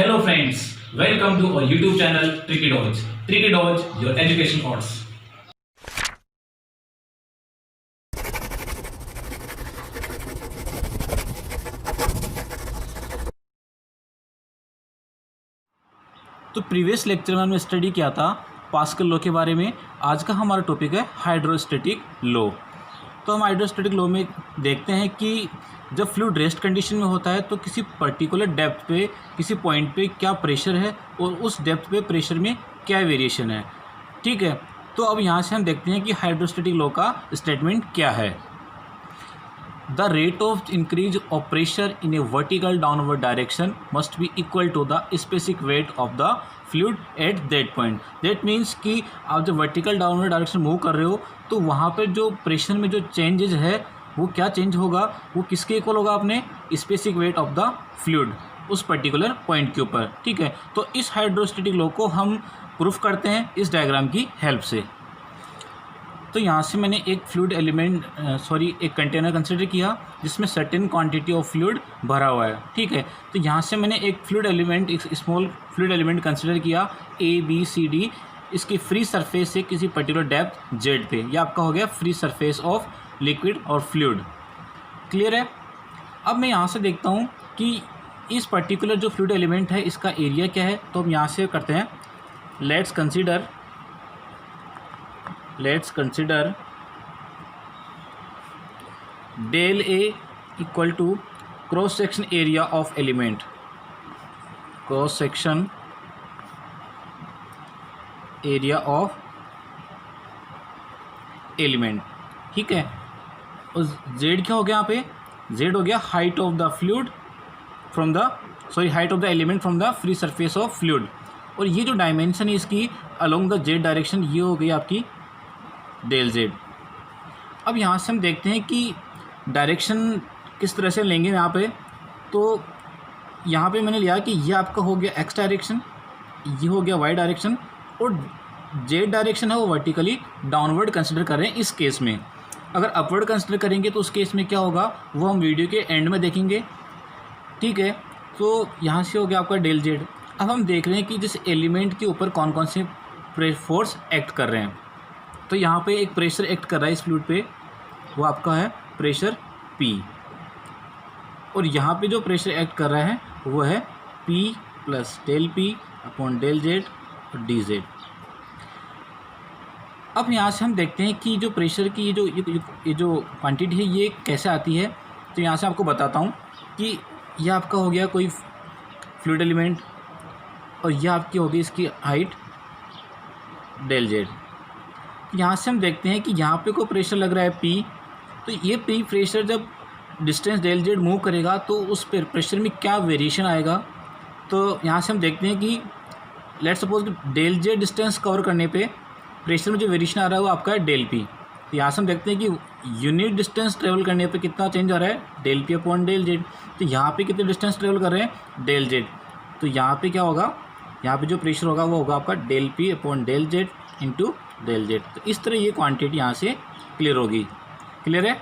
Hello friends, welcome to our YouTube channel Tricky Dodge. Tricky Dodge, your education horse. तो previous lecture में हमने study किया था pascal law के बारे में। आज का हमारा टॉपिक है हाइड्रोस्टैटिक लॉ। तो हम हाइड्रोस्टैटिक लॉ में देखते हैं कि जब फ्लूइड रेस्ट कंडीशन में होता है तो किसी पर्टिकुलर डेप्थ पे किसी पॉइंट पे क्या प्रेशर है और उस डेप्थ पे प्रेशर में क्या वेरिएशन है। ठीक है, तो अब यहाँ से हम देखते हैं कि हाइड्रोस्टैटिक लॉ का स्टेटमेंट क्या है। The rate of increase of pressure in a vertical downward direction must be equal to the specific weight of the fluid at that point. That means कि आप जब vertical downward direction मूव कर रहे हो तो वहाँ पे जो प्रेशर में जो चेंजेज है वो क्या चेंज होगा, वो किसके इक्वल होगा, अपने specific weight of the fluid उस पर्टिकुलर पॉइंट के ऊपर। ठीक है, तो इस हाइड्रोस्टैटिक लॉ को हम प्रूफ करते हैं इस डायग्राम की हेल्प से। तो यहाँ से मैंने एक फ्लूइड एलिमेंट एक कंटेनर कंसिडर किया जिसमें सर्टेन क्वांटिटी ऑफ फ्लूइड भरा हुआ है। ठीक है, तो यहाँ से मैंने एक फ्लूइड एलिमेंट, एक स्मॉल फ्लूइड एलिमेंट कंसिडर किया ABCD, इसकी फ्री सरफेस से किसी पर्टिकुलर डेप्थ Z पे। ये आपका हो गया फ्री सरफेस ऑफ लिक्विड और फ्लूइड। क्लियर है। अब मैं यहाँ से देखता हूँ कि इस पर्टिकुलर जो फ्लूइड एलिमेंट है इसका एरिया क्या है। तो हम यहाँ से करते हैं, let's consider del A equal to cross section area of element, cross section area of element. ठीक है, और Z क्या हो गया यहाँ पे, Z हो गया height of the fluid from the height of the element from the free surface of fluid. और ये जो डायमेंशन है इसकी अलोंग द Z डायरेक्शन, ये हो गई आपकी डेल Z। अब यहाँ से हम देखते हैं कि डायरेक्शन किस तरह से लेंगे यहाँ पे। तो यहाँ पे मैंने लिया कि ये आपका हो गया X डायरेक्शन, ये हो गया Y डायरेक्शन, और Z डायरेक्शन है वो वर्टिकली डाउनवर्ड कंसिडर कर रहे हैं इस केस में। अगर अपवर्ड कंसिडर करेंगे तो उस केस में क्या होगा वो हम वीडियो के एंड में देखेंगे। ठीक है, तो यहाँ से हो गया आपका डेल Z। अब हम देख रहे हैं कि जिस एलिमेंट के ऊपर कौन कौन से फोर्स एक्ट कर रहे हैं। तो यहाँ पे एक प्रेशर एक्ट कर रहा है इस फ्लूइड पे, वो आपका है प्रेशर P, और यहाँ पे जो प्रेशर एक्ट कर रहा है वो है P plus del P upon del Z और dZ। अब यहाँ से हम देखते हैं कि जो प्रेशर की ये जो क्वांटिटी है ये कैसे आती है। तो यहाँ से आपको बताता हूँ कि यह आपका हो गया कोई फ्लूइड एलिमेंट और यह आपकी होगी इसकी हाइट डेल Z। यहाँ से हम देखते हैं कि यहाँ पे कोई प्रेशर लग रहा है P, तो ये P प्रेशर जब डिस्टेंस डेल Z मूव करेगा तो उस प्रेशर में क्या वेरिएशन आएगा। तो यहाँ से हम देखते हैं कि लेट्स सपोज कि डेल Z डिस्टेंस कवर करने पे प्रेशर में जो वेरिएशन आ रहा है वो आपका है डेल P। तो यहाँ से हम देखते हैं कि यूनिट डिस्टेंस ट्रेवल करने पे कितना चेंज आ रहा है, del P upon del Z। तो यहाँ पे कितने डिस्टेंस ट्रेवल कर रहे हैं, डेल Z। तो यहाँ पे क्या होगा, यहाँ पे जो प्रेशर होगा वो होगा आपका del P upon del Z into del Z। तो इस तरह ये क्वांटिटी यहाँ से क्लियर होगी। क्लियर है।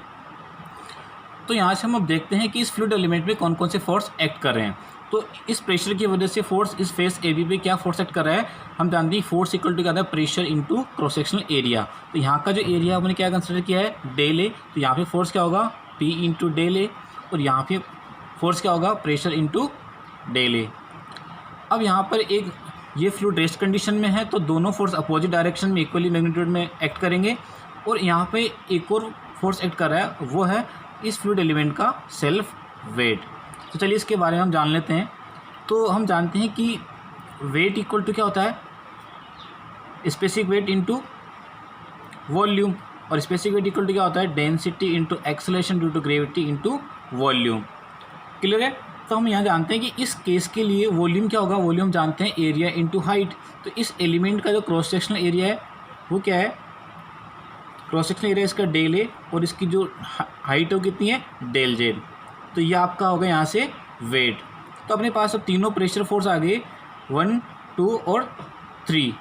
तो यहाँ से हम अब देखते हैं कि इस फ्लूइड एलिमेंट में कौन कौन से फोर्स एक्ट कर रहे हैं। तो इस प्रेशर की वजह से फोर्स इस फेस AB पे क्या फोर्स एक्ट कर रहा है, हम जानते हैं फोर्स इक्वल टू क्या था, pressure into cross sectional area. तो यहाँ का जो एरिया हमने क्या कंसिडर किया है, डेल A। तो यहाँ पे फोर्स क्या होगा, P इंटू डेल A, और यहाँ पे फोर्स क्या होगा, प्रेशर इंटू डेल A। अब यहाँ पर एक ये फ्लूइड रेस्ट कंडीशन में है तो दोनों फोर्स अपोजिट डायरेक्शन में इक्वली मैग्नीट्यूड में एक्ट करेंगे। और यहाँ पे एक और फोर्स एक्ट कर रहा है, वो है इस फ्लूइड एलिमेंट का सेल्फ वेट। तो चलिए इसके बारे में हम जान लेते हैं। तो हम जानते हैं कि वेट इक्वल टू क्या होता है, स्पेसिफिक वेट इंटू वॉल्यूम, और स्पेसिफिक वेट इक्वल टू क्या होता है, density into acceleration due to gravity into volume. Clear है। तो हम यहाँ जानते हैं कि इस केस के लिए वॉल्यूम क्या होगा, वॉल्यूम जानते हैं एरिया इंटू हाइट। तो इस एलिमेंट का जो क्रॉस सेक्शनल एरिया है वो क्या है, क्रॉस सेक्शनल एरिया इसका डेल A, और इसकी जो हाइट है कितनी है, डेल Z। तो ये आपका होगा यहाँ से वेट। तो अपने पास अब तीनों प्रेशर फोर्स आ गए, 1, 2 और 3।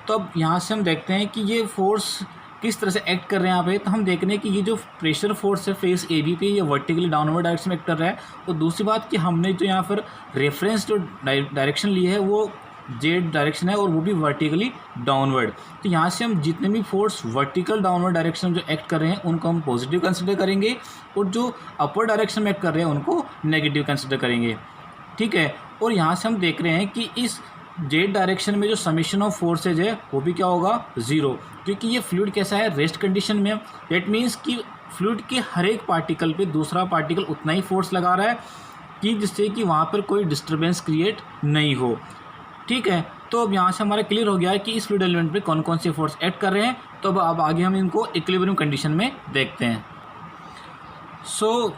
तो अब यहाँ से हम देखते हैं कि ये फोर्स किस तरह से एक्ट कर रहे हैं यहाँ पे, तो हम देख रहे हैं कि ये जो प्रेशर फोर्स है फेस ए बी पे ये वर्टिकली डाउनवर्ड डायरेक्शन में एक्ट कर रहा है। और दूसरी बात कि हमने जो यहाँ पर रेफरेंस जो डायरेक्शन ली है वो जेड डायरेक्शन है और वो भी वर्टिकली डाउनवर्ड। तो यहाँ से हम जितने भी फोर्स वर्टिकल डाउनवर्ड डायरेक्शन जो एक्ट कर रहे हैं उनको हम पॉजिटिव कंसिडर करेंगे और जो अपर डायरेक्शन में एक्ट कर रहे हैं उनको नेगेटिव कंसिडर करेंगे, ठीक है। और यहाँ से हम देख रहे हैं कि इस जेड डायरेक्शन में जो समेशन ऑफ फोर्सेज है वो भी क्या होगा 0, क्योंकि ये फ्लूइड कैसा है रेस्ट कंडीशन में। दैट मीन्स कि फ्लूइड के हर एक पार्टिकल पे दूसरा पार्टिकल उतना ही फोर्स लगा रहा है कि जिससे कि वहाँ पर कोई डिस्टर्बेंस क्रिएट नहीं हो, ठीक है। तो अब यहाँ से हमारा क्लियर हो गया है कि इस फ्लूइड एलिमेंट पे कौन कौन से फोर्स एक्ट कर रहे हैं। तो अब आगे हम इनको इक्विलिब्रियम कंडीशन में देखते हैं। So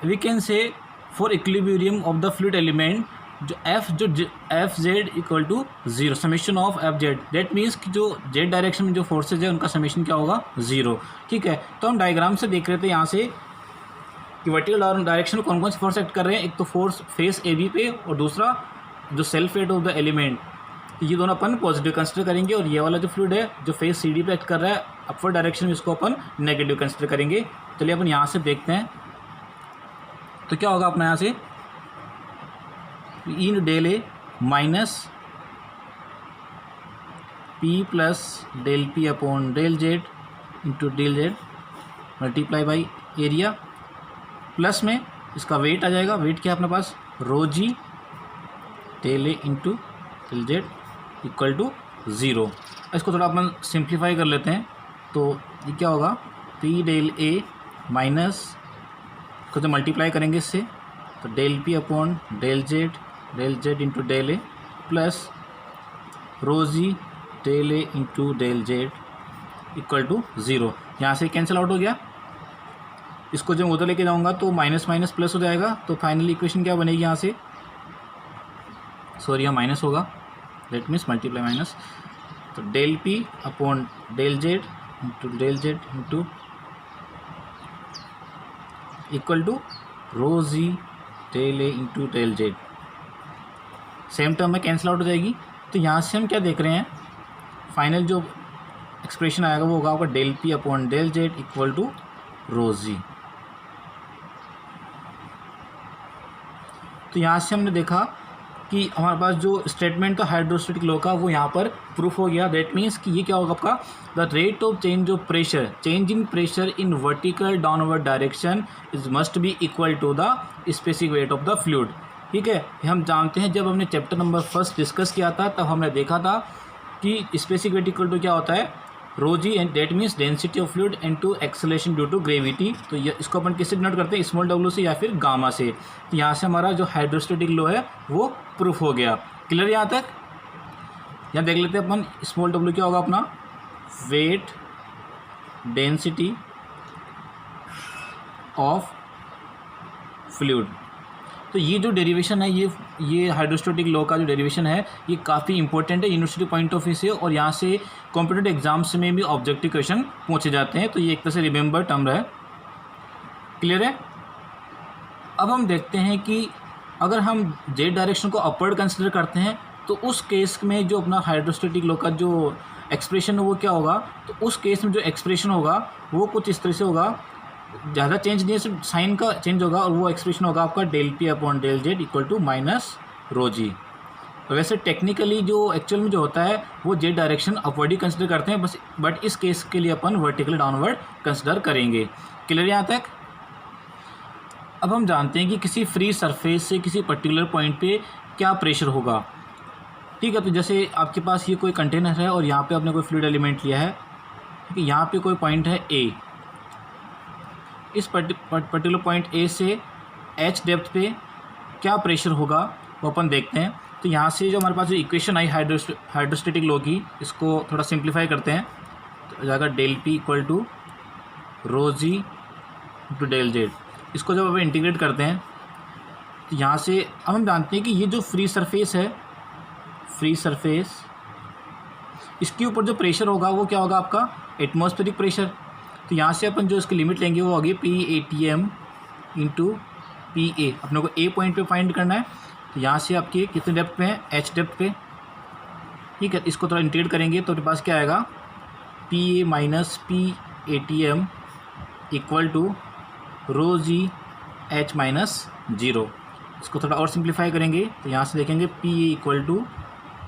we can say for equilibrium of the fluid element जो F Z equal to 0 summation of F Z. That means कि जो जेड डायरेक्शन में जो फोर्सेज है उनका समेशन क्या होगा 0, ठीक है। तो हम डायग्राम से देख रहे थे यहाँ से कि वर्टिकल डायरेक्शन में कौन कौन से फोर्स एक्ट कर रहे हैं। एक तो फोर्स फेस ए बी पे और दूसरा जो self weight of the element, ये दोनों अपन पॉजिटिव कंसिडर करेंगे। और ये वाला जो फ्लूइड है जो फेस सी डी पे एक्ट कर रहा है अपवर्ड डायरेक्शन में, इसको अपन नेगेटिव कंसिडर करेंगे। चलिए अपन यहाँ से देखते हैं तो क्या होगा अपना यहाँ से इन del A minus P plus del P upon del Z into del Z multiply by area plus में इसका वेट आ जाएगा। वेट क्या है अपने पास rho g del A into del Z equal to 0। इसको थोड़ा अपन सिंप्लीफाई कर लेते हैं तो ये क्या होगा पी डेल ए माइनस को जो मल्टीप्लाई करेंगे इससे तो del P upon del Z into del A plus rho g del A into del Z equal to 0। यहाँ से कैंसिल आउट हो गया। इसको जब उधर लेके जाऊँगा तो माइनस माइनस प्लस हो जाएगा। तो फाइनली इक्वेशन क्या बनेगी यहाँ से, सॉरी यहाँ माइनस होगा, दैट मीन्स मल्टीप्लाई माइनस। तो del P upon del Z into equal to rho g del A into del Z, same term में कैंसिल आउट हो जाएगी। तो यहाँ से हम क्या देख रहे हैं फाइनल जो एक्सप्रेशन आएगा वो होगा आपका del P upon del Z equal to rho g. तो यहाँ से हमने देखा कि हमारे पास जो स्टेटमेंट था हाइड्रोस्टैटिक लॉ का वो यहाँ पर प्रूफ हो गया। दैट मीन्स कि ये क्या होगा आपका the rate of change of pressure change in pressure in vertical downward direction is must be equal to the specific weight of the fluid, ठीक है। हम जानते हैं जब हमने चैप्टर नंबर 1 डिस्कस किया था तब हमने देखा था कि स्पेसिफिक वेट इक्वल टू क्या होता है rho g and that means density of fluid into acceleration due to gravity. तो ये इसको अपन किससे डिनोट करते हैं स्मॉल डब्ल्यू से या फिर गामा से। तो यहाँ से हमारा जो हाइड्रोस्टैटिक लॉ है वो प्रूफ हो गया। क्लियर यहाँ तक। यहाँ देख लेते हैं अपन स्मॉल डब्ल्यू क्या होगा अपना वेट डेंसिटी ऑफ फ्लूइड। तो ये जो डेरिवेशन है ये हाइड्रोस्टैटिक लॉ का जो डेरिवेशन है ये काफ़ी इंपॉर्टेंट है यूनिवर्सिटी पॉइंट ऑफ व्यू से और यहाँ से कॉम्पिटेटिव एग्जाम्स में भी ऑब्जेक्टिव क्वेश्चन पूछे जाते हैं। तो ये एक तरह से रिमेंबर टर्म है। क्लियर है। अब हम देखते हैं कि अगर हम जेड डायरेक्शन को अपवर्ड कंसिडर करते हैं तो उस केस में जो अपना हाइड्रोस्टैटिक लॉ का जो एक्सप्रेशन है वो क्या होगा। तो उस केस में जो एक्सप्रेशन होगा वो कुछ इस तरह से होगा, ज़्यादा चेंज नहीं है, सिर्फ साइन का चेंज होगा और वो एक्सप्रेशन होगा आपका del P upon del Z equal to minus rho g. तो वैसे टेक्निकली जो एक्चुअल में जो होता है वो जेड डायरेक्शन अपवर्ड ही कंसिडर करते हैं बट इस केस के लिए अपन वर्टिकली डाउनवर्ड कंसिडर करेंगे। क्लियर यहाँ तक। अब हम जानते हैं कि किसी फ्री सरफेस से किसी पर्टिकुलर पॉइंट पे क्या प्रेशर होगा, ठीक है। तो जैसे आपके पास ये कोई कंटेनर है और यहाँ पे आपने कोई फ्लूइड एलिमेंट लिया है, ठीक है। यहाँ पे कोई पॉइंट है ए, इस पर्टिकुलर पॉइंट ए से एच डेप्थ पे क्या प्रेशर होगा वो अपन देखते हैं। तो यहाँ से जो हमारे पास जो इक्वेशन आई हाइड्रोस्टैटिक लॉ की इसको थोड़ा सिंप्लीफाई करते हैं तो हो जाएगा del P equal to rho g to del Z. इसको जब अपन इंटीग्रेट करते हैं तो यहाँ से अब हम जानते हैं कि ये जो फ्री सरफेस है, फ्री सरफेस इसके ऊपर जो प्रेशर होगा वो क्या होगा आपका एटमॉस्फेरिक प्रेशर। तो यहाँ से अपन जो इसकी लिमिट लेंगे वो होगी P A T M into P A. अपने को ए पॉइंट पे फाइंड करना है। तो यहाँ से आपके कितने डेप्थ पे है एच डेप्थ पे, ठीक है। इसको थोड़ा इंटीग्रेट करेंगे तो आपके पास क्या आएगा P A minus P A T M equal to rho g H minus zero. इसको थोड़ा और सिंप्लीफाई करेंगे तो यहाँ से देखेंगे P A equal to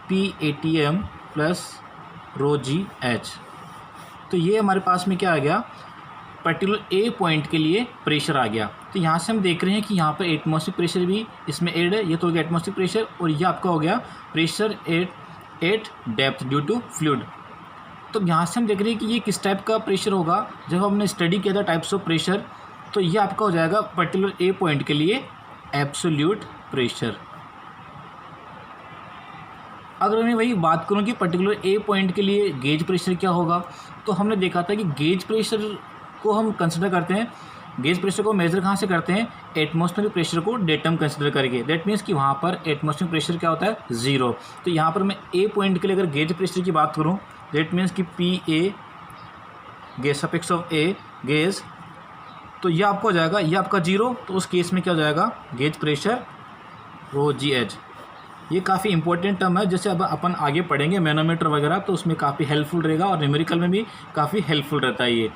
P A T M plus rho g H. तो ये हमारे पास में क्या आ गया, पर्टिकुलर ए पॉइंट के लिए प्रेशर आ गया। तो यहाँ से हम देख रहे हैं कि यहाँ पर एटमॉस्फेरिक प्रेशर भी इसमें ऐड है। ये तो हो गया एटमॉस्फेरिक प्रेशर और ये आपका हो गया pressure at depth due to fluid. तो यहाँ से हम देख रहे हैं कि ये किस टाइप का प्रेशर होगा। जब हमने स्टडी किया था टाइप्स ऑफ प्रेशर, तो ये आपका हो जाएगा पर्टिकुलर ए पॉइंट के लिए एब्सोल्यूट प्रेशर। अगर मैं वही बात करूँ कि पर्टिकुलर ए पॉइंट के लिए गेज प्रेशर क्या होगा, तो हमने देखा था कि गेज प्रेशर को हम कंसिडर करते हैं, गेज प्रेशर को मेजर कहाँ से करते हैं, एटमॉस्फेरिक प्रेशर को डेटम कंसिडर करके। दैट मीन्स कि वहाँ पर एटमॉस्फेरिक प्रेशर क्या होता है, ज़ीरो। तो यहाँ पर मैं ए पॉइंट के लिए अगर गेज प्रेशर की बात करूँ, दैट मीन्स कि P A gauge suffix of A gauge, तो यह आपको हो जाएगा, ये आपका जीरो। तो उस केस में क्या हो जाएगा, गेज प्रेशर रो जी एच। ये काफ़ी इंपॉर्टेंट टर्म है, जैसे अब अपन आगे पढ़ेंगे मैनोमीटर वगैरह, तो उसमें काफ़ी हेल्पफुल रहेगा और न्यूमेरिकल में भी काफ़ी हेल्पफुल रहता है ये।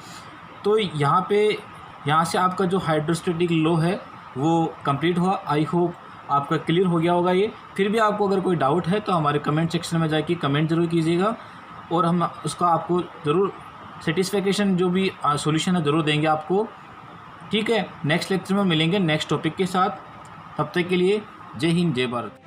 तो यहाँ से आपका जो हाइड्रोस्टैटिक लॉ है वो कंप्लीट हुआ। आई होप आपका क्लियर हो गया होगा ये। फिर भी आपको अगर कोई डाउट है तो हमारे कमेंट सेक्शन में जाके कमेंट ज़रूर कीजिएगा और हम उसका आपको ज़रूर सेटिस्फेक्शन जो भी सॉल्यूशन है ज़रूर देंगे आपको। ठीक है, नेक्स्ट लेक्चर में मिलेंगे नेक्स्ट टॉपिक के साथ। तब तक के लिए जय हिंद जय भारत।